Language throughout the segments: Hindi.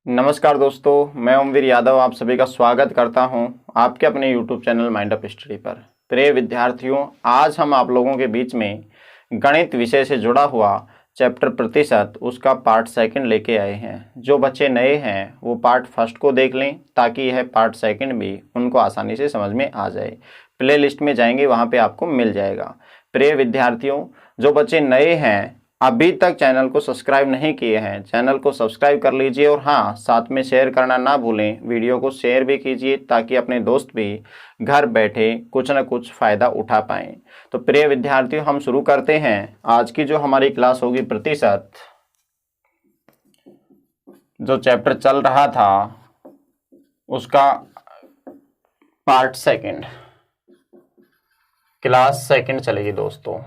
नमस्कार दोस्तों, मैं ओमवीर यादव आप सभी का स्वागत करता हूं आपके अपने YouTube channel mind up study पर। प्रिय विद्यार्थियों, आज हम आप लोगों के बीच में गणित विषय से जुड़ा हुआ चैप्टर प्रतिशत उसका पार्ट सेकंड लेके आए हैं। जो बच्चे नए हैं वो पार्ट फर्स्ट को देख लें ताकि यह पार्ट सेकंड भी उनको आसानी से समझ में आ जाए। प्ले लिस्ट में जाएंगे, वहाँ पर आपको मिल जाएगा। प्रिय विद्यार्थियों, जो बच्चे नए हैं अभी तक चैनल को सब्सक्राइब नहीं किए हैं, चैनल को सब्सक्राइब कर लीजिए और हाँ, साथ में शेयर करना ना भूलें। वीडियो को शेयर भी कीजिए ताकि अपने दोस्त भी घर बैठे कुछ ना कुछ फ़ायदा उठा पाएँ। तो प्रिय विद्यार्थियों, हम शुरू करते हैं। आज की जो हमारी क्लास होगी प्रतिशत, जो चैप्टर चल रहा था उसका पार्ट सेकंड, क्लास सेकंड चलेगी दोस्तों।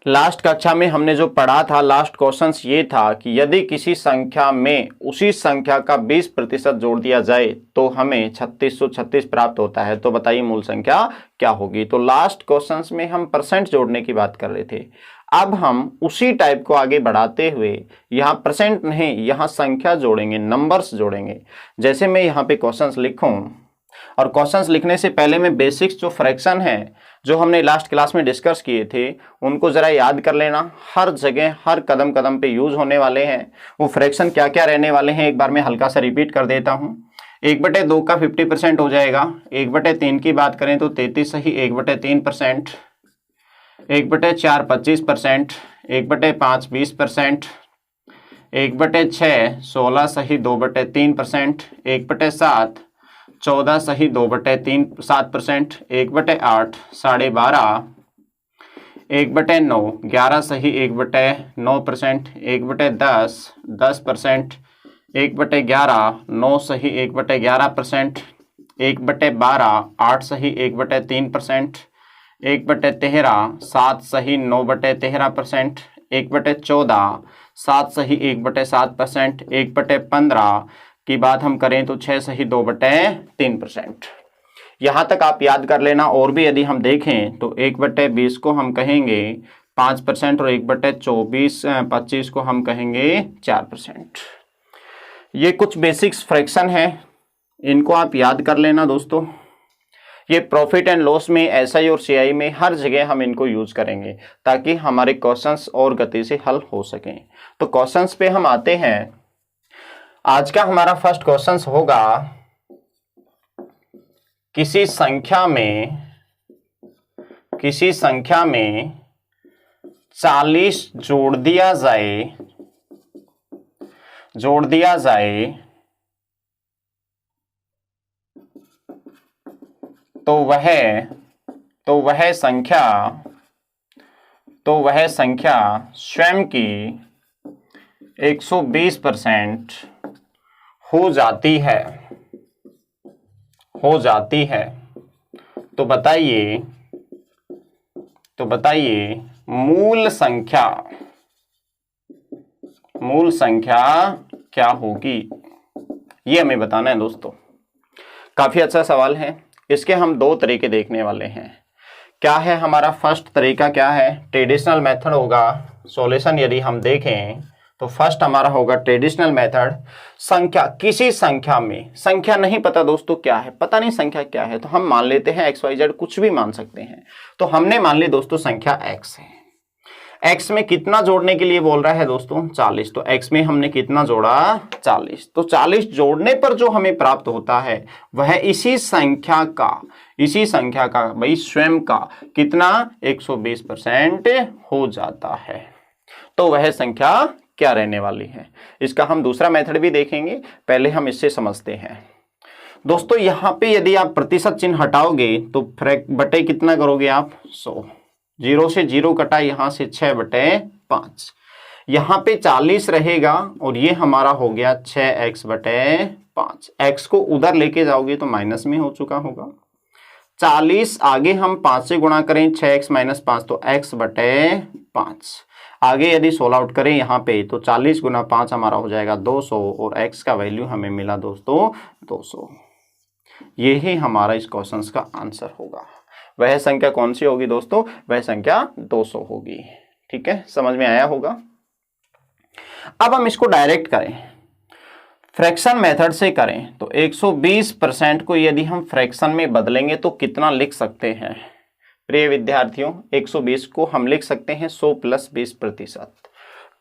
लास्ट कक्षा में हमने जो पढ़ा था, लास्ट क्वेश्चंस ये था कि यदि किसी संख्या में उसी संख्या का 20% जोड़ दिया जाए तो हमें 3636 प्राप्त होता है। तो बताइए मूल संख्या क्या होगी। तो लास्ट क्वेश्चंस में हम परसेंट जोड़ने की बात कर रहे थे। अब हम उसी टाइप को आगे बढ़ाते हुए यहाँ परसेंट नहीं, यहाँ संख्या जोड़ेंगे, नंबर्स जोड़ेंगे। जैसे मैं यहाँ पे क्वेश्चंस लिखूँ, और क्वेश्चंस लिखने से पहले मैं बेसिक्स जो फ्रैक्शन है जो हमने लास्ट क्लास में डिस्कस किए थे उनको ज़रा याद कर लेना। हर जगह हर कदम कदम पे यूज़ होने वाले हैं। वो फ्रैक्शन क्या क्या रहने वाले हैं एक बार मैं हल्का सा रिपीट कर देता हूँ। 1/2 का 50% हो जाएगा। 1/3 की बात करें तो 33 सही 1/3%। 1/4 25%। 1/5 20%। 1/6 16 सही 2/3%। 1/7 14 सही 2/7%। 1/8 12.5। 1/9 11 सही 1/9%। 1/10 10%। 1/11 9 सही 1/11%। 1/12 8 सही 1/3%। 1/13 7 सही 9/13%। 1/14 7 सही 1/7%। 1/15 की बात हम करें तो 6 सही 2/3%। यहाँ तक आप याद कर लेना। और भी यदि हम देखें तो 1/20 को हम कहेंगे 5% और 1/25 को हम कहेंगे 4%। ये कुछ बेसिक्स फ्रैक्शन है, इनको आप याद कर लेना दोस्तों। ये प्रॉफिट एंड लॉस में, एसआई और सीआई में हर जगह हम इनको यूज करेंगे ताकि हमारे क्वेश्चंस और गति से हल हो सकें। तो क्वेश्चंस पे हम आते हैं। आज का हमारा फर्स्ट क्वेश्चन होगा, किसी संख्या में 40 जोड़ दिया जाए तो वह संख्या स्वयं की 120% हो जाती है। तो बताइए मूल संख्या क्या होगी, ये हमें बताना है दोस्तों। काफी अच्छा सवाल है। इसके हम दो तरीके देखने वाले हैं। क्या है हमारा फर्स्ट तरीका, क्या है ट्रेडिशनल मेथड होगा सॉल्यूशन। यदि हम देखें तो फर्स्ट हमारा होगा ट्रेडिशनल मेथड। किसी संख्या में, संख्या नहीं पता दोस्तों क्या है, पता नहीं संख्या क्या है, तो हम मान लेते हैं XYZ, कुछ भी मान सकते हैं। तो हमने मान ली दोस्तों संख्या X है। X में कितना जोड़ने के लिए बोल रहा है दोस्तों 40। तो X में हमने कितना जोड़ा 40। तो 40 जोड़ने पर जो हमें प्राप्त होता है वह इसी संख्या का भाई स्वयं का कितना 120% हो जाता है। तो वह संख्या क्या रहने वाली है, इसका हम दूसरा मेथड भी देखेंगे। पहले हम इससे समझते हैं दोस्तों। यहाँ पे यदि आप प्रतिशत चिन्ह हटाओगे तो बटे कितना करोगे आप 100। 0 से 0 कटा, यहाँ से 6/5। यहाँ पे 40 रहेगा और ये हमारा हो गया 6x/5। x को उधर लेके जाओगे तो माइनस में हो चुका होगा। 40 आगे हम 5 से गुणा करें, 6x - 5 तो x/5। आगे यदि सोल्व आउट करें यहाँ पे तो 40 × 5 हमारा हो जाएगा 200 और x का वैल्यू हमें मिला दोस्तों 200। यही हमारा इस क्वेश्चन का आंसर होगा। वह संख्या कौन सी होगी दोस्तों, वह संख्या 200 होगी। ठीक है, समझ में आया होगा। अब हम इसको डायरेक्ट करें, फ्रैक्शन मेथड से करें तो 120% को यदि हम फ्रैक्शन में बदलेंगे तो कितना लिख सकते हैं प्रिय विद्यार्थियों? 120 को हम लिख सकते हैं 100 + 20%।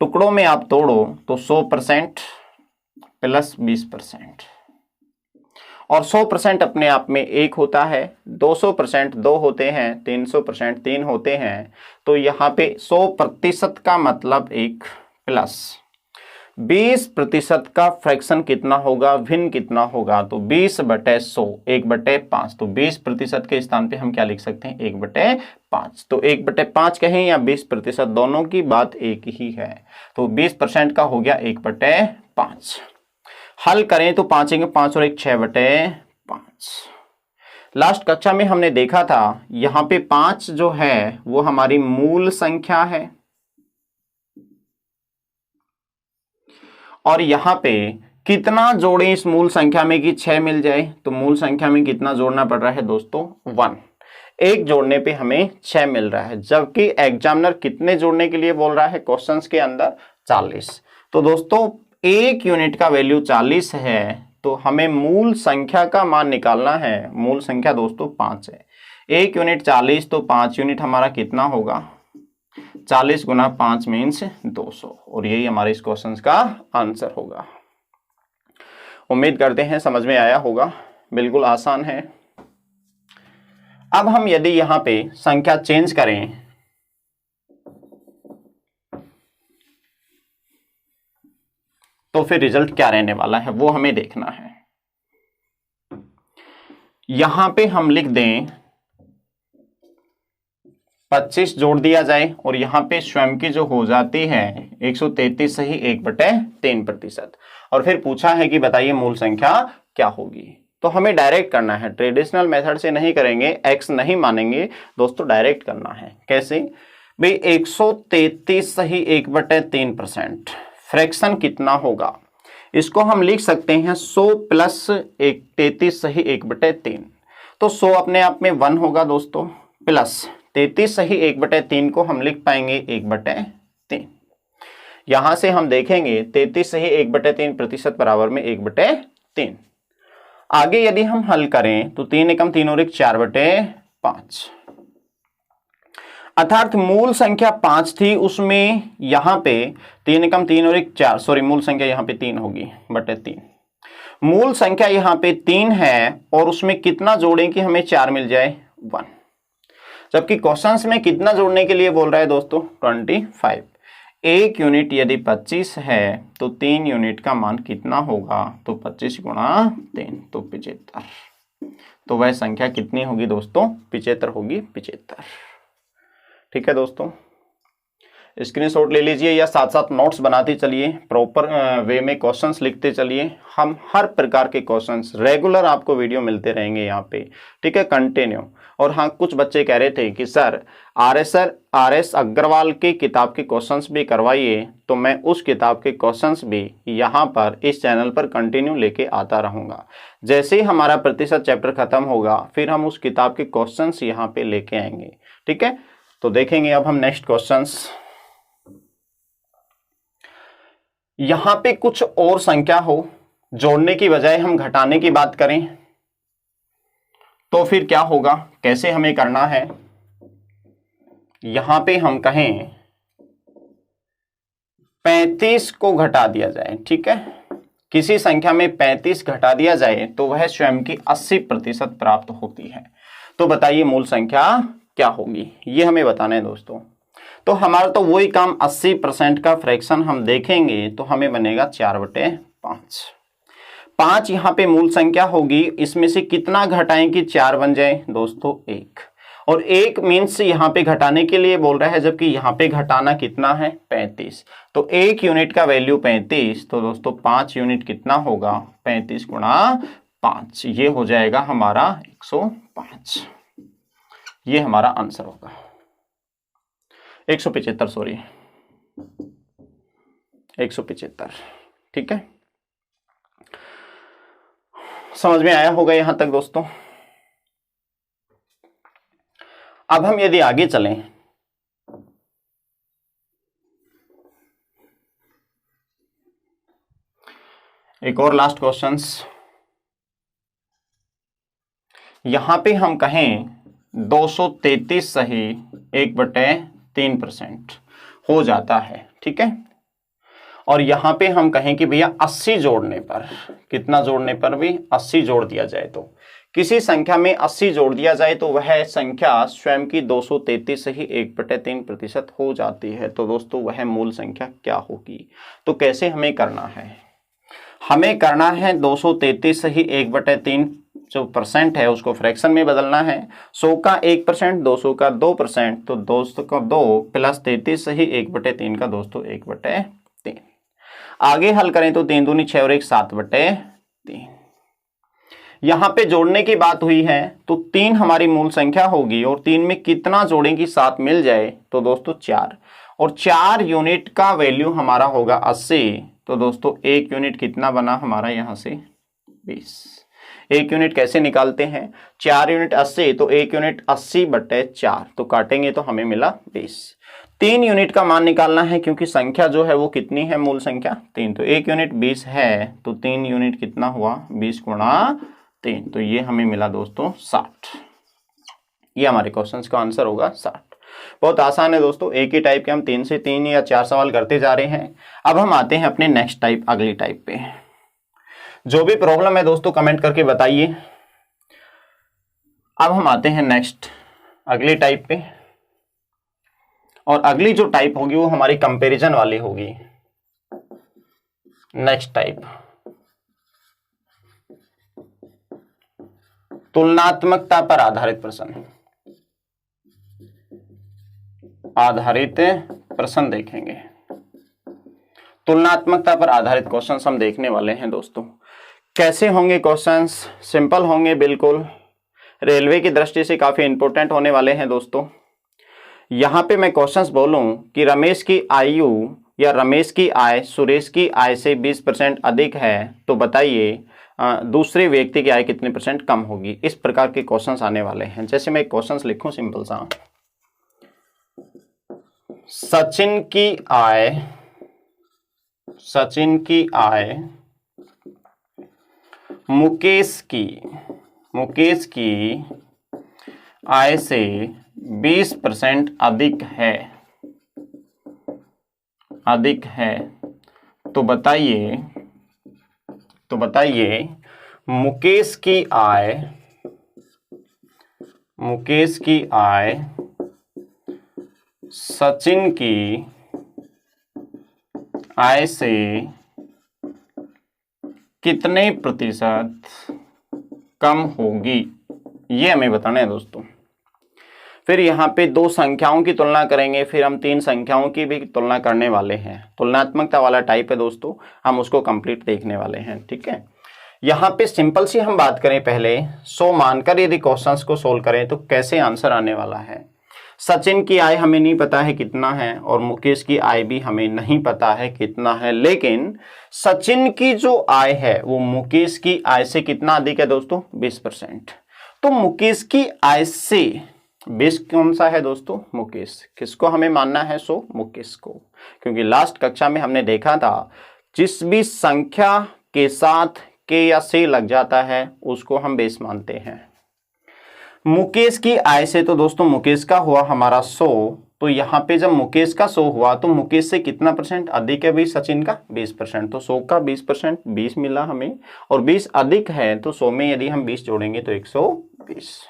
टुकड़ों में आप तोड़ो तो 100% + 20%, और 100% अपने आप में 1 होता है, 200% 2 होते हैं, 300% 3 होते हैं। तो यहाँ पे 100% का मतलब 1 प्लस 20% का फ्रैक्शन कितना होगा, भिन्न कितना होगा? तो 20/100 1/5। तो 20% के स्थान पे हम क्या लिख सकते हैं? 1/5। तो 1/5 कहें या 20%, दोनों की बात एक ही है। तो 20% का हो गया 1/5। हल करें तो 5 1 5 और 1 6/5। लास्ट कक्षा में हमने देखा था यहां पे 5 जो है वो हमारी मूल संख्या है, और यहां पे कितना जोड़ें इस मूल संख्या में कि 6 मिल जाए? तो मूल संख्या में कितना जोड़ना पड़ रहा है दोस्तों? 1। एक जोड़ने पे हमें 6 मिल रहा है, जबकि एग्जामिनर कितने जोड़ने के लिए बोल रहा है क्वेश्चंस के अंदर? 40। तो दोस्तों एक यूनिट का वैल्यू 40 है, तो हमें मूल संख्या का मान निकालना है। मूल संख्या दोस्तों 5 है। 1 यूनिट 40, तो 5 यूनिट हमारा कितना होगा? 40 × 5 मीन्स 200, और यही हमारे इस क्वेश्चन का आंसर होगा। उम्मीद करते हैं समझ में आया होगा, बिल्कुल आसान है। अब हम यदि यहां पे संख्या चेंज करें तो फिर रिजल्ट क्या रहने वाला है वो हमें देखना है। यहां पे हम लिख दें 25 जोड़ दिया जाए, और यहां पे स्वयं की जो हो जाती है 133 सही 1/3%। और फिर पूछा है कि बताइए मूल संख्या क्या होगी। तो हमें डायरेक्ट करना है, ट्रेडिशनल मेथड से नहीं करेंगे, एक्स नहीं मानेंगे दोस्तों, डायरेक्ट करना है। कैसे भाई? 133 सही 1/3%, फ्रैक्शन कितना होगा? इसको हम लिख सकते हैं 100 + 33 सही 1/3। तो 100 अपने आप में 1 होगा दोस्तों, प्लस 33 सही 1/3 को हम लिख पाएंगे 1/3। यहां से हम देखेंगे 33 सही 1/3% बराबर में 1/3। आगे यदि हम हल करें तो 3 एकम 3 और 1 4/5, अर्थात मूल संख्या 5 थी, उसमें यहां पे 3 एकम 3 और 1 4, सॉरी मूल संख्या यहां पे 3 होगी /3। मूल संख्या यहां पे 3 है, और उसमें कितना जोड़ें कि हमें 4 मिल जाए? 1। जबकि क्वेश्चंस में कितना जोड़ने के लिए बोल रहा है दोस्तों? 25। एक यूनिट यदि 25 है तो 3 यूनिट का मान कितना होगा? तो 25 × 3 तो 75। तो वह संख्या कितनी होगी दोस्तों? 75 होगी, 75। ठीक है दोस्तों, स्क्रीनशॉट ले लीजिए या साथ साथ नोट्स बनाते चलिए, प्रॉपर वे में क्वेश्चंस लिखते चलिए। हम हर प्रकार के क्वेश्चंस रेगुलर आपको वीडियो मिलते रहेंगे यहाँ पे, ठीक है, कंटिन्यू। और हाँ, कुछ बच्चे कह रहे थे कि सर RS अग्रवाल की किताब के क्वेश्चंस भी करवाइए, तो मैं उस किताब के क्वेश्चंस भी यहाँ पर इस चैनल पर कंटिन्यू लेके आता रहूँगा। जैसे ही हमारा प्रतिशत चैप्टर खत्म होगा फिर हम उस किताब के क्वेश्चंस यहाँ पे लेके आएंगे, ठीक है। तो देखेंगे अब हम नेक्स्ट क्वेश्चंस। यहां पे कुछ और संख्या हो, जोड़ने की बजाय हम घटाने की बात करें तो फिर क्या होगा, कैसे हमें करना है? यहां पे हम कहें 35 को घटा दिया जाए, ठीक है, किसी संख्या में 35 घटा दिया जाए तो वह स्वयं की 80% प्राप्त होती है। तो बताइए मूल संख्या क्या होगी, ये हमें बताना है दोस्तों। तो हमारा तो वही काम 80% का फ्रैक्शन हम देखेंगे तो हमें बनेगा 4/5। 5 यहाँ पे मूल संख्या होगी, इसमें से कितना घटाएं कि 4 बन जाए दोस्तों? 1। और 1 मीन्स यहाँ पे घटाने के लिए बोल रहा है, जबकि यहाँ पे घटाना कितना है? 35। तो 1 यूनिट का वैल्यू 35, तो दोस्तों 5 यूनिट कितना होगा? 35 × 5, ये हो जाएगा हमारा 105। ये हमारा आंसर होगा 175, सॉरी 175, ठीक है। समझ में आया होगा यहां तक दोस्तों। अब हम यदि आगे चलें एक और लास्ट क्वेश्चंस। यहां पे हम कहें 233 सही 1/3% हो जाता है, ठीक है। और यहां पे हम कहें कि भैया 80 जोड़ने पर, कितना जोड़ने पर भी 80 जोड़ दिया जाए, तो किसी संख्या में 80 जोड़ दिया जाए तो वह संख्या स्वयं की 233 से ही 1/3% हो जाती है। तो दोस्तों वह मूल संख्या क्या होगी? तो कैसे हमें करना है? हमें करना है 233 से ही 1/3 जो परसेंट है उसको फ्रैक्शन में बदलना है। 100 का 1%, 200 का 2%, तो 200 का 2 प्लस 33 से ही 1/3 का दोस्तों 1/3। आगे हल करें तो 3 दूनी 6 और 1 7/3। यहां पे जोड़ने की बात हुई है तो 3 हमारी मूल संख्या होगी और 3 में कितना जोड़ें कि 7 मिल जाए? तो दोस्तों 4, और 4 यूनिट का वैल्यू हमारा होगा 80। तो दोस्तों 1 यूनिट कितना बना हमारा यहां से? 20। 1 यूनिट कैसे निकालते हैं? 4 यूनिट 80, तो 1 यूनिट 80/4, तो काटेंगे तो हमें मिला 20। 3 यूनिट का मान निकालना है क्योंकि संख्या जो है वो कितनी है? मूल संख्या 3, तो 1 यूनिट 20 है, तो 3 यूनिट कितना हुआ? 20 गुणा 3, तो ये हमें मिला दोस्तों 60। ये हमारे क्वेश्चन का आंसर होगा 60। बहुत आसान है दोस्तों, एक ही टाइप के हम 3 से 3 या 4 सवाल करते जा रहे हैं। अब हम आते हैं अपने नेक्स्ट टाइप, अगली टाइप पे। जो भी प्रॉब्लम है दोस्तों कमेंट करके बताइए। अब हम आते हैं नेक्स्ट अगली टाइप पे, और अगली जो टाइप होगी वो हमारी कंपैरिजन वाली होगी। नेक्स्ट टाइप तुलनात्मकता पर आधारित प्रश्न, आधारित प्रश्न देखेंगे। तुलनात्मकता पर आधारित क्वेश्चंस हम देखने वाले हैं दोस्तों। कैसे होंगे क्वेश्चंस? सिंपल होंगे बिल्कुल, रेलवे की दृष्टि से काफी इंपॉर्टेंट होने वाले हैं दोस्तों। यहां पे मैं क्वेश्चंस बोलूं कि रमेश की आयु या रमेश की आय सुरेश की आय से 20% अधिक है, तो बताइए दूसरे व्यक्ति की आय कितने % कम होगी? इस प्रकार के क्वेश्चंस आने वाले हैं। जैसे मैं क्वेश्चंस लिखूं सिंपल सा, सचिन की आय मुकेश की आय से 20% अधिक है, तो बताइए मुकेश की आय सचिन की आय से कितने प्रतिशत कम होगी? ये हमें बताना है दोस्तों। फिर यहाँ पे 2 संख्याओं की तुलना करेंगे, फिर हम 3 संख्याओं की भी तुलना करने वाले हैं। तुलनात्मकता वाला टाइप है दोस्तों, हम उसको कंप्लीट देखने वाले हैं, ठीक है। यहाँ पे सिंपल सी हम बात करें, पहले 100 मानकर यदि क्वेश्चंस को सोल्व करें तो कैसे आंसर आने वाला है। सचिन की आय हमें नहीं पता है कितना है, और मुकेश की आय भी हमें नहीं पता है कितना है, लेकिन सचिन की जो आय है वो मुकेश की आय से कितना अधिक है दोस्तों? 20%। तो मुकेश की आय से 20 कौन सा है दोस्तों? मुकेश। किसको हमें मानना है? मुकेश को, क्योंकि लास्ट कक्षा में हमने देखा था जिस भी संख्या के साथ के या से लग जाता है उसको हम बेस मानते हैं। मुकेश की आय से तो दोस्तों मुकेश का हुआ हमारा 100, तो यहाँ पे जब मुकेश का 100 हुआ तो मुकेश से कितना % अधिक है भाई? सचिन का 20%। तो 100 का 20% 20 मिला हमें, और 20 अधिक है तो 100 में यदि हम 20 जोड़ेंगे तो 120।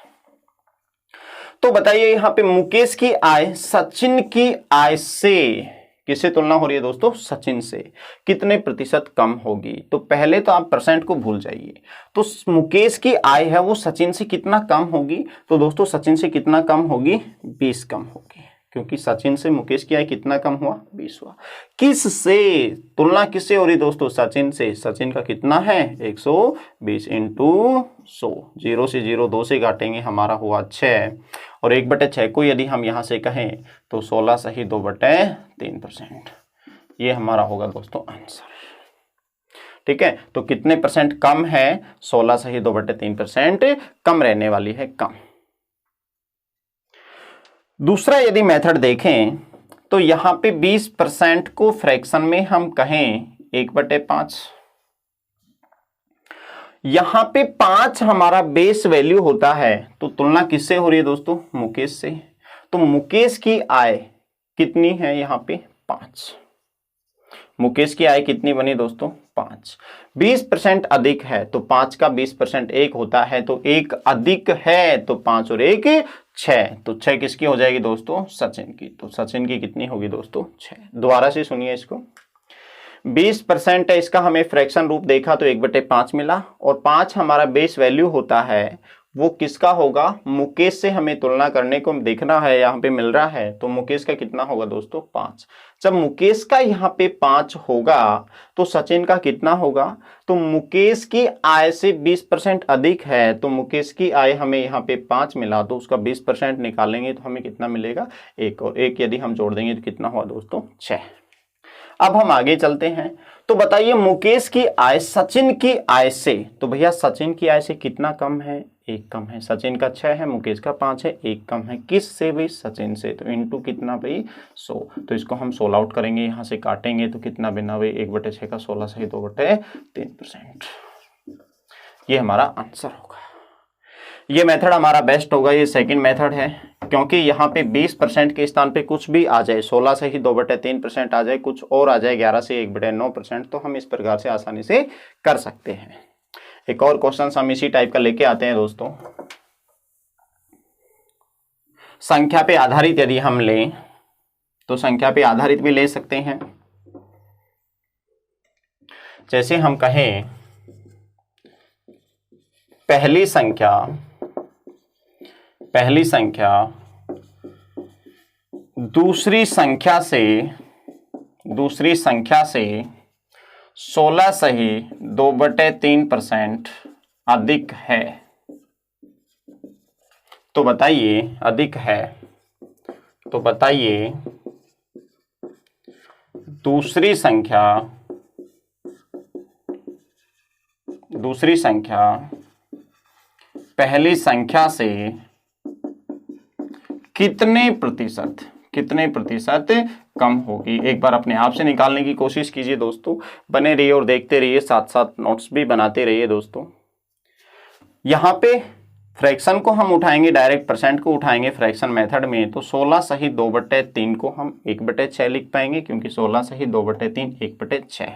तो बताइए यहाँ पे मुकेश की आय सचिन की आय से किससे तुलना हो रही है दोस्तों? सचिन से कितने प्रतिशत कम होगी? तो पहले तो आप % को भूल जाइए। तो मुकेश की आय है वो सचिन से कितना कम होगी? तो दोस्तों सचिन से कितना कम होगी? 20 कम होगी, क्योंकि सचिन से मुकेश की आय कितना कम हुआ? 20 हुआ। किससे तुलना किससे हो रही दोस्तों? सचिन से। सचिन का कितना है? 120 इंटू 100, 0 से 0 2 से काटेंगे, हमारा हुआ 6, और 1/6 को यदि हम यहाँ से कहें तो 16 सही 2/3%। ये हमारा होगा दोस्तों आंसर, ठीक है। तो कितने % कम है? 16 सही 2/3% कम रहने वाली है, कम। दूसरा यदि मेथड देखें तो यहाँ पे 20% को फ्रैक्शन में हम कहें 1/5, यहां पे 5 हमारा बेस वैल्यू होता है, तो तुलना किससे हो रही है दोस्तों? मुकेश से। तो मुकेश की आय कितनी है यहां पे? 5। मुकेश की आय कितनी बनी दोस्तों? 5। 20% अधिक है तो 5 का 20% 1 होता है, तो 1 अधिक है तो 5 और 1 6। तो 6 किसकी हो जाएगी दोस्तों? सचिन की। तो सचिन की कितनी होगी दोस्तों? 6। दोबारा से सुनिए इसको। 20% है, इसका हमें फ्रैक्शन रूप देखा तो 1/5 मिला, और 5 हमारा बेस वैल्यू होता है, वो किसका होगा? मुकेश से हमें तुलना करने को देखना है, यहाँ पे मिल रहा है, तो मुकेश का कितना होगा दोस्तों? 5। जब मुकेश का यहाँ पे 5 होगा तो सचिन का कितना होगा? तो मुकेश की आय से 20% अधिक है, तो मुकेश की आय हमें यहाँ पे 5 मिला, तो उसका 20% निकालेंगे तो हमें कितना मिलेगा? 1, और 1 यदि हम जोड़ देंगे तो कितना हुआ दोस्तों? 6। अब हम आगे चलते हैं, तो बताइए मुकेश की आय सचिन की आय से, तो भैया सचिन की आय से कितना कम है? 1 कम है। सचिन का 6 है, मुकेश का 5 है, 1 कम है। किस से भाई? सचिन से। तो इनटू कितना भाई? 100। तो इसको हम 16 आउट करेंगे, यहाँ से काटेंगे तो कितना बना भाई? 1/6 का 16 सही 2/3%। ये हमारा आंसर होगा। ये मेथड हमारा बेस्ट होगा, ये सेकंड मेथड है, क्योंकि यहाँ पे 20% के स्थान पे कुछ भी आ जाए, 16 से ही 2/3% आ जाए, कुछ और आ जाए 11 से 1/9%, तो हम इस प्रकार से आसानी से कर सकते हैं। एक और क्वेश्चन हम इसी टाइप का लेके आते हैं दोस्तों। संख्या पे आधारित यदि हम लें तो संख्या पे आधारित भी ले सकते हैं। जैसे हम कहें पहली संख्या दूसरी संख्या से 16 सही 2/3% अधिक है, तो बताइए अधिक है, तो बताइए दूसरी संख्या पहली संख्या से कितने प्रतिशत कम होगी? एक बार अपने आप से निकालने की कोशिश कीजिए दोस्तों, बने रहिए और देखते रहिए, साथ साथ नोट्स भी बनाते रहिए दोस्तों। यहाँ पे फ्रैक्शन को हम उठाएंगे, डायरेक्ट परसेंट को उठाएंगे फ्रैक्शन मेथड में, तो 16 सही 2/3 को हम 1/6 लिख पाएंगे, क्योंकि 16 सही 2/3 1/6।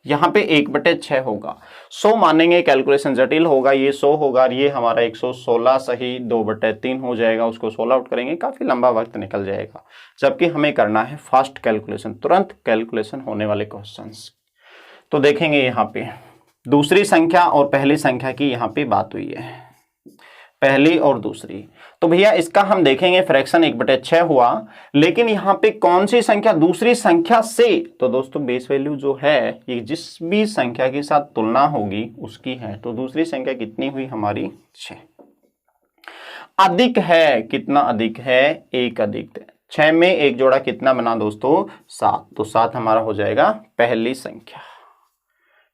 यहाँ पे 1/6 होगा। 100 मानेंगे, कैलकुलेशन जटिल होगा, ये 100 होगा, और ये हमारा 116 सही 2/3 हो जाएगा, उसको 16 आउट करेंगे, काफी लंबा वक्त निकल जाएगा। जबकि हमें करना है फास्ट कैलकुलेशन, तुरंत कैलकुलेशन होने वाले क्वेश्चंस। तो देखेंगे यहाँ पे दूसरी संख्या और पहली संख्या की यहाँ पे बात हुई है, पहली और दूसरी। तो भैया इसका हम देखेंगे फ्रैक्शन 1/6 हुआ, लेकिन यहाँ पे कौन सी संख्या दूसरी संख्या से? तो दोस्तों बेस वैल्यू जो है ये जिस भी संख्या के साथ तुलना होगी उसकी है, तो दूसरी संख्या कितनी हुई हमारी? 6। अधिक है, कितना अधिक है? 1 अधिक है। 6 में 1 जोड़ा कितना बना दोस्तों? 7। तो 7 हमारा हो जाएगा पहली संख्या।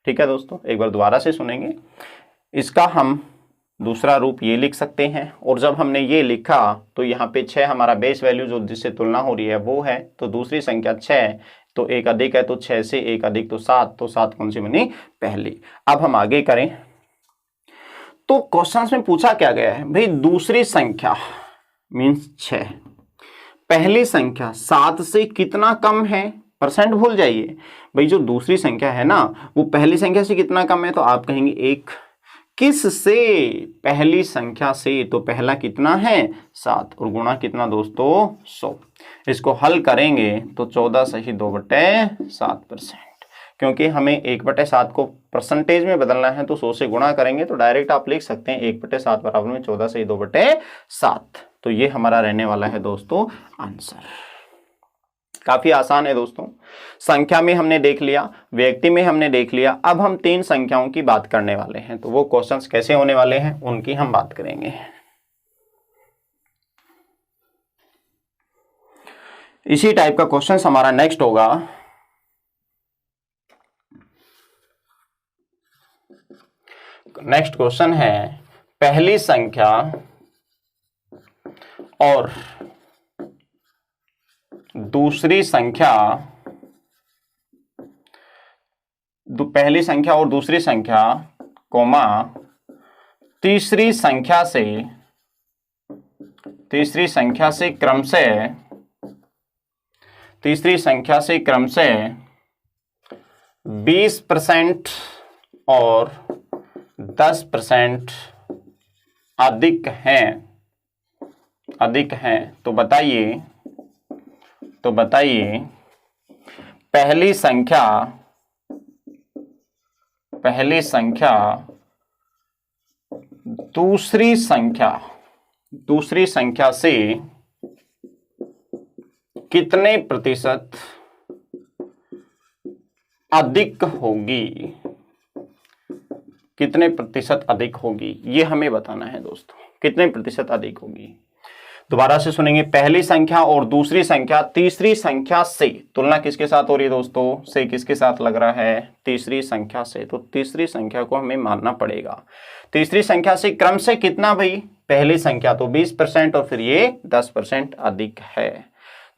ठीक है दोस्तों, एक बार दोबारा से सुनेंगे। इसका हम दूसरा रूप ये लिख सकते हैं, और जब हमने ये लिखा तो यहाँ पे 6 हमारा बेस वैल्यू जो जिससे तुलना हो रही है वो है, तो दूसरी संख्या 6, तो 1 अधिक है, तो 6 से 1 अधिक तो 7, तो 7 कौन सी बनी? पहली। अब हम आगे करें, तो क्वेश्चंस में पूछा क्या गया है भाई? दूसरी संख्या मीन्स 6, पहली संख्या 7 से कितना कम है? परसेंट भूल जाइए भाई, जो दूसरी संख्या है ना वो पहली संख्या से कितना कम है, तो आप कहेंगे 1। किस से? पहली संख्या से। तो पहला कितना है? 7, और गुणा कितना दोस्तों? 100। इसको हल करेंगे तो 14 सही 2/7%, क्योंकि हमें 1/7 को परसेंटेज में बदलना है, तो 100 से गुणा करेंगे, तो डायरेक्ट आप लिख सकते हैं 1/7 बराबर में 14 सही 2/7। तो ये हमारा रहने वाला है दोस्तों आंसर। काफी आसान है दोस्तों। संख्या में हमने देख लिया, व्यक्ति में हमने देख लिया, अब हम 3 संख्याओं की बात करने वाले हैं। तो वो क्वेश्चंस कैसे होने वाले हैं उनकी हम बात करेंगे। इसी टाइप का क्वेश्चन हमारा नेक्स्ट होगा। नेक्स्ट क्वेश्चन है पहली संख्या और दूसरी संख्या, पहली संख्या और दूसरी संख्या कोमा तीसरी संख्या से क्रमशः 20% और 10% अधिक हैं। तो बताइए पहली संख्या दूसरी संख्या से कितने प्रतिशत अधिक होगी, ये हमें बताना है दोस्तों, कितने प्रतिशत अधिक होगी। दोबारा से सुनेंगे, पहली संख्या और दूसरी संख्या तीसरी संख्या से, तुलना किसके साथ हो रही है दोस्तों, से किसके साथ लग रहा है, तीसरी संख्या से। तो तीसरी संख्या को हमें मानना पड़ेगा। तीसरी संख्या से क्रम से कितना भाई, पहली संख्या तो 20% और फिर ये 10% अधिक है।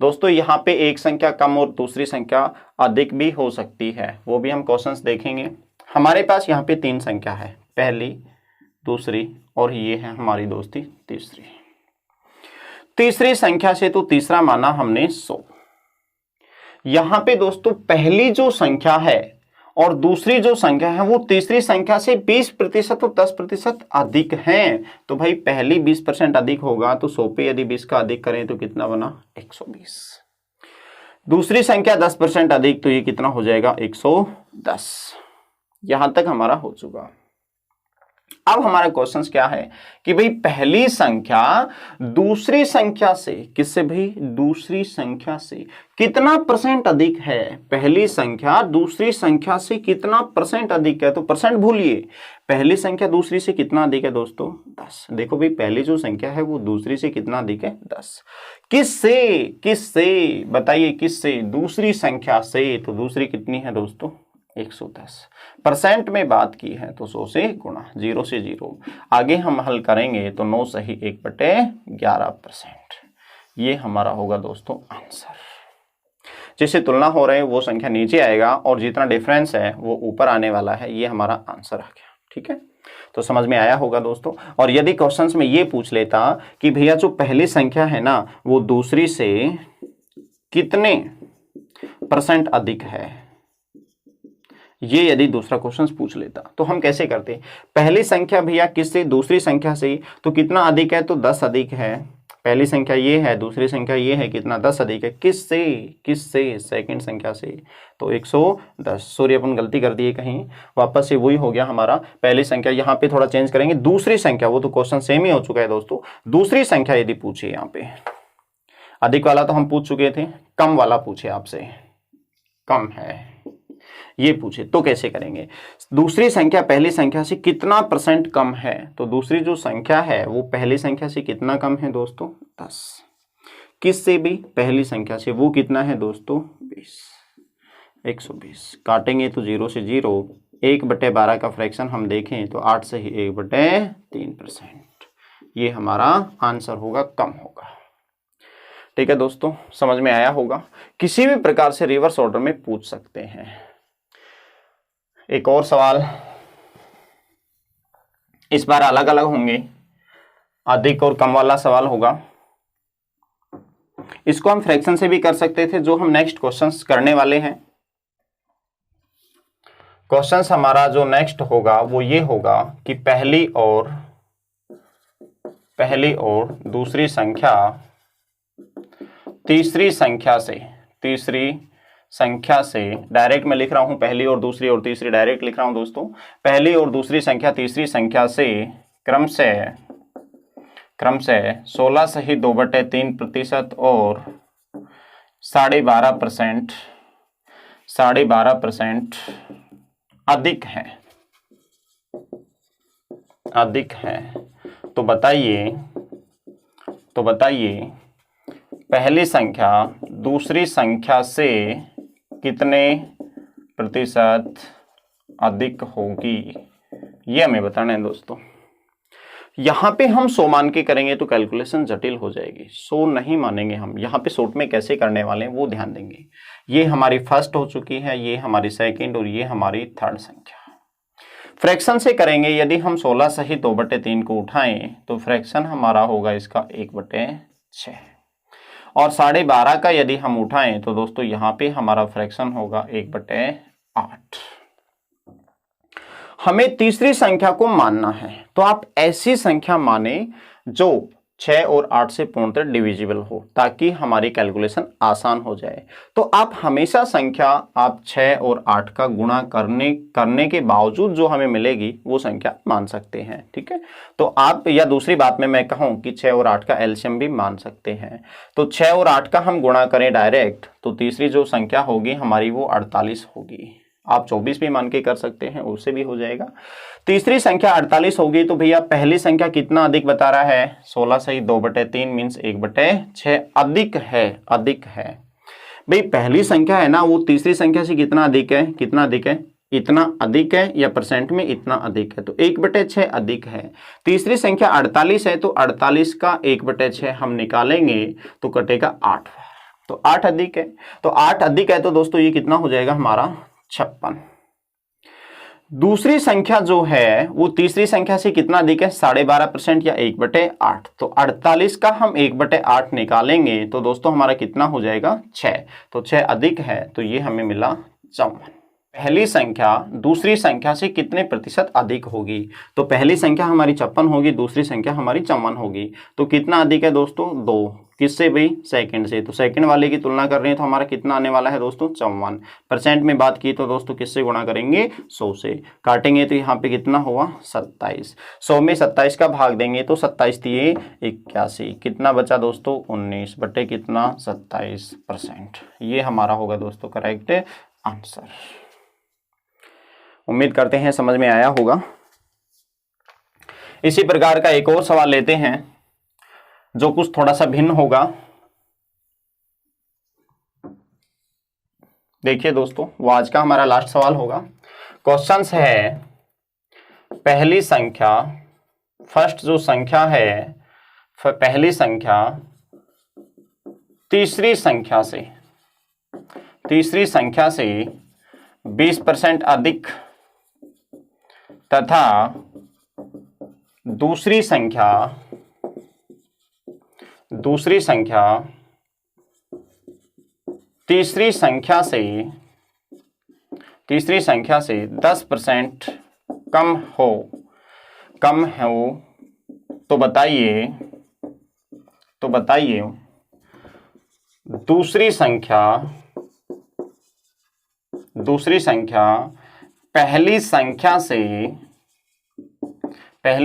दोस्तों यहाँ पे एक संख्या कम और दूसरी संख्या अधिक भी हो सकती है, वो भी हम क्वेश्चंस देखेंगे। हमारे पास यहाँ पे 3 संख्या है, पहली, दूसरी और ये है हमारी दोस्ती तीसरी संख्या से तो तीसरा माना हमने 100। यहां पे दोस्तों पहली जो संख्या है और दूसरी जो संख्या है वो तीसरी संख्या से 20% और 10% अधिक हैं। तो भाई पहली 20% अधिक होगा तो 100 पे यदि 20 का अधिक करें तो कितना बना, 120। दूसरी संख्या 10% अधिक तो ये कितना हो जाएगा, 110। यहां तक हमारा हो चुका। अब हमारा क्वेश्चन क्या है कि भाई पहली संख्या दूसरी संख्या से, किससे भाई, दूसरी संख्या से कितना परसेंट अधिक है। पहली संख्या दूसरी संख्या से कितना परसेंट अधिक है, तो परसेंट भूलिए, पहली संख्या दूसरी से कितना अधिक है दोस्तों, 10। देखो भाई पहली जो संख्या है वो दूसरी से कितना अधिक है, 10। किससे बताइए, किससे, दूसरी संख्या से। तो दूसरी कितनी है दोस्तों, 110। परसेंट में बात की है तो 100 से गुणा, 0 से 0। आगे हम हल करेंगे तो 9 सही 1/11%। ये हमारा होगा दोस्तों आंसर। जिससे तुलना हो रहे हैं वो संख्या नीचे आएगा और जितना डिफरेंस है वो ऊपर आने वाला है। ये हमारा आंसर आ गया। ठीक है, तो समझ में आया होगा दोस्तों। और यदि क्वेश्चंस में ये पूछ लेता कि भैया जो पहली संख्या है ना वो दूसरी से कितने % अधिक है, ये यदि दूसरा क्वेश्चन पूछ लेता तो हम कैसे करते, पहली संख्या भैया किससे, दूसरी संख्या से, तो कितना अधिक है, तो 10 अधिक है। पहली संख्या ये है, दूसरी संख्या ये है, कितना, 10 अधिक है। किससे, सेकंड संख्या से, तो 110। सॉरी अपन गलती कर दिए कहीं, वापस से वही हो गया हमारा। पहली संख्या यहाँ पे थोड़ा चेंज करेंगे, दूसरी संख्या, वो तो क्वेश्चन सेम ही हो चुका है दोस्तों। दूसरी संख्या यदि पूछे, यहाँ पे अधिक वाला तो हम पूछ चुके थे, कम वाला पूछे आपसे, कम है ये पूछे तो कैसे करेंगे। दूसरी संख्या पहली संख्या से कितना % कम है, तो दूसरी जो संख्या है वो पहली संख्या से कितना कम है दोस्तों, 10। किससे भी, पहली संख्या से, वो कितना है दोस्तों, 20, 120। काटेंगे तो 0 से 0, 1/12 का फ्रैक्शन हम देखें तो 8 से ही 1/3%। ये हमारा आंसर होगा, कम होगा। ठीक है दोस्तों, समझ में आया होगा। किसी भी प्रकार से रिवर्स ऑर्डर में पूछ सकते हैं। एक और सवाल, इस बार अलग अलग होंगे, अधिक और कम वाला सवाल होगा। इसको हम फ्रैक्शन से भी कर सकते थे, जो हम नेक्स्ट क्वेश्चंस करने वाले हैं। क्वेश्चंस हमारा जो नेक्स्ट होगा वो ये होगा कि पहली और दूसरी संख्या तीसरी संख्या से डायरेक्ट मैं लिख रहा हूं, पहली और दूसरी और तीसरी डायरेक्ट लिख रहा हूं दोस्तों। पहली और दूसरी संख्या तीसरी संख्या से क्रम से 16 सही 2/3% और 12.5% अधिक है। तो बताइए पहली संख्या दूसरी संख्या से कितने % अधिक होगी, ये हमें बताना है दोस्तों। यहां पे हम 100 मान के करेंगे तो कैलकुलेशन जटिल हो जाएगी, 100 नहीं मानेंगे हम। यहां पे शॉर्ट में कैसे करने वाले हैं वो ध्यान देंगे। ये हमारी फर्स्ट हो चुकी है, ये हमारी सेकंड और ये हमारी थर्ड संख्या। फ्रैक्शन से करेंगे, यदि हम 16 सही 2/3 को उठाएं तो फ्रैक्शन हमारा होगा इसका 1/6, और 12.5 का यदि हम उठाएं तो दोस्तों यहाँ पे हमारा फ्रैक्शन होगा 1/8। हमें तीसरी संख्या को मानना है, तो आप ऐसी संख्या माने जो 6 और 8 से पूर्णतः डिविजिबल हो, ताकि हमारी कैलकुलेशन आसान हो जाए। तो आप हमेशा संख्या आप 6 और 8 का गुणा करने के बावजूद जो हमें मिलेगी वो संख्या मान सकते हैं, ठीक है। तो आप, या दूसरी बात में मैं कहूं कि 6 और 8 का एलसीएम भी मान सकते हैं। तो 6 और 8 का हम गुणा करें डायरेक्ट, तो तीसरी जो संख्या होगी हमारी वो 48 होगी। आप 24 भी मान के कर सकते हैं, उससे भी हो जाएगा। तीसरी संख्या 48 होगी, तो भैया पहली संख्या कितना अधिक बता रहा है? 16 सही 2/3 मीन्स 1/6 अधिक है, अधिक है। भाई पहली संख्या है ना, वो तीसरी संख्या से कितना अधिक है? कितना अधिक है? इतना अधिक है, या परसेंट में इतना अधिक है, तो 1/6 अधिक है। तीसरी संख्या 48 है, तो 48 का 1/6 हम निकालेंगे तो कटेगा 8, तो 8 अधिक है। तो 8 अधिक है, तो दोस्तों ये कितना हो जाएगा हमारा? 56। दूसरी संख्या जो है वो तीसरी संख्या से कितना अधिक है? 12.5% या 1/8। तो 48 का हम 1/8 निकालेंगे तो दोस्तों हमारा कितना हो जाएगा? 6। तो 6 अधिक है, तो ये हमें मिला 54। पहली संख्या दूसरी संख्या से कितने प्रतिशत अधिक होगी? तो पहली संख्या हमारी 56 होगी, दूसरी संख्या हमारी 54 होगी। तो कितना अधिक है दोस्तों? 2। किससे भाई? सेकंड से। तो सेकंड वाले की तुलना कर रहे हैं तो हमारा कितना आने वाला है दोस्तों? 54। परसेंट में बात की तो दोस्तों किससे गुणा करेंगे? 100 से। काटेंगे तो यहाँ पे कितना हुआ? 27। 100 में 27 का भाग देंगे तो 27 दिए 81। कितना बचा दोस्तों? 19 बटे कितना? 27%। ये हमारा होगा दोस्तों करेक्ट आंसर। उम्मीद करते हैं समझ में आया होगा। इसी प्रकार का एक और सवाल लेते हैं जो कुछ थोड़ा सा भिन्न होगा। देखिए दोस्तों, वो आज का हमारा लास्ट सवाल होगा। क्वेश्चन है पहली संख्या, फर्स्ट जो संख्या है, पहली संख्या तीसरी संख्या से 20% अधिक तथा दूसरी संख्या तीसरी संख्या से 10% कम हो तो बताइए दूसरी संख्या पहली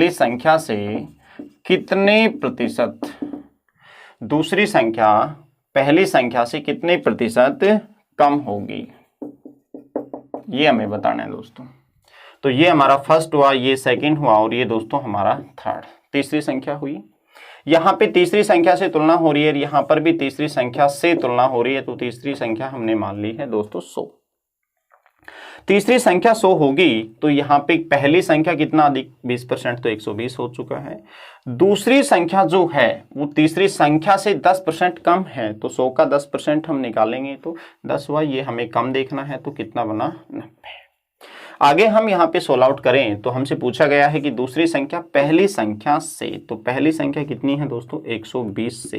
संख्या से कितने प्रतिशत, दूसरी संख्या पहली संख्या से कितने प्रतिशत कम होगी, ये हमें बताना है दोस्तों। तो ये हमारा फर्स्ट हुआ, ये सेकंड हुआ, और ये दोस्तों हमारा थर्ड, तीसरी संख्या हुई। यहाँ पे तीसरी संख्या से तुलना हो रही है, यहाँ पर भी तीसरी संख्या से तुलना हो रही है, तो तीसरी संख्या हमने मान ली है दोस्तों 100। तीसरी संख्या 100 होगी तो यहाँ पे पहली संख्या कितना अधिक? 20%, तो 120 हो चुका है। दूसरी संख्या जो है वो तीसरी संख्या से 10% कम है, तो 100 का 10% हम निकालेंगे तो 10 हुआ। ये हमें कम देखना है, तो कितना बना? 90। आगे हम यहाँ पे सोल्व आउट करें तो हमसे पूछा गया है कि दूसरी संख्या पहली संख्या से, तो पहली संख्या कितनी है दोस्तों? 120 से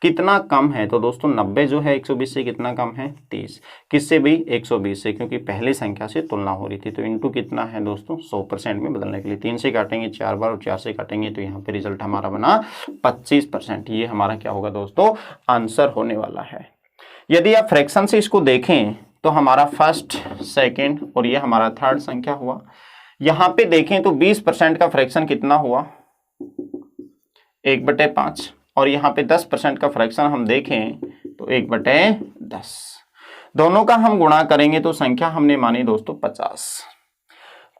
कितना कम है? तो दोस्तों 90 जो है 120 से कितना कम है? 30। किससे भी? 120 से, क्योंकि पहली संख्या से तुलना हो रही थी। तो इनटू कितना है दोस्तों? 100% में बदलने के लिए 3 से काटेंगे 4 बार, और 4 से काटेंगे तो यहाँ पे रिजल्ट हमारा बना 25%। ये हमारा क्या होगा दोस्तों? आंसर होने वाला है। यदि आप फ्रैक्शन से इसको देखें तो हमारा फर्स्ट, सेकंड और ये हमारा थर्ड संख्या हुआ। यहां पे देखें तो 20% का फ्रैक्शन कितना हुआ? 1/5। और यहाँ पे 10% का फ्रैक्शन हम देखें तो 1/10। दोनों का हम गुणा करेंगे तो संख्या हमने मानी दोस्तों 50।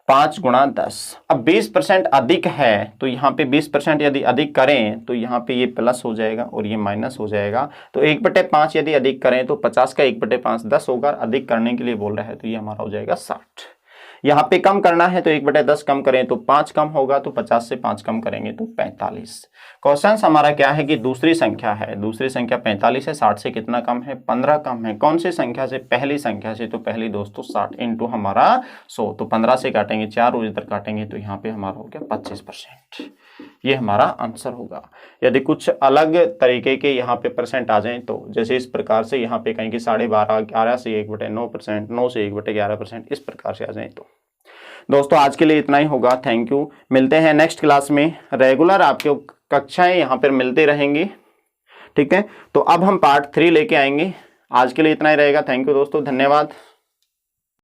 5 गुणा 10। अब 20% अधिक है, तो यहाँ पे 20% यदि अधिक करें तो यहाँ पे ये प्लस हो जाएगा और ये माइनस हो जाएगा। तो 1/5 यदि अधिक करें तो 50 का 1/5 10 होगा। अधिक करने के लिए बोल रहा है, तो ये हमारा हो जाएगा 60। यहाँ पे कम करना है तो 1/10 कम करें तो 5 कम होगा, तो 50 से 5 कम करेंगे तो 45। क्वेश्चन हमारा क्या है कि दूसरी संख्या है, दूसरी संख्या 45 है, 60 से कितना कम है, 15 कम है। कौन सी संख्या से, पहली संख्या से, तो पहली दोस्तों 60 इंटू हमारा 100, तो 15 से काटेंगे 4 और इधर काटेंगे तो यहाँ पे हमारा हो गया 25%। ये हमारा आंसर होगा। यदि कुछ अलग तरीके के यहाँ पे परसेंट आ जाएं तो जैसे इस प्रकार से यहाँ पे कहेंगे 12.5, 11 से 1/9%, 9 से 1/11%, इस प्रकार से आ जाए। तो दोस्तों आज के लिए इतना ही होगा। Thank you. मिलते हैं नेक्स्ट क्लास में। रेगुलर आपके कक्षाएं यहाँ पर मिलते रहेंगी, ठीक है। तो अब हम पार्ट 3 लेके आएंगे। आज के लिए इतना ही रहेगा। थैंक यू दोस्तों, धन्यवाद।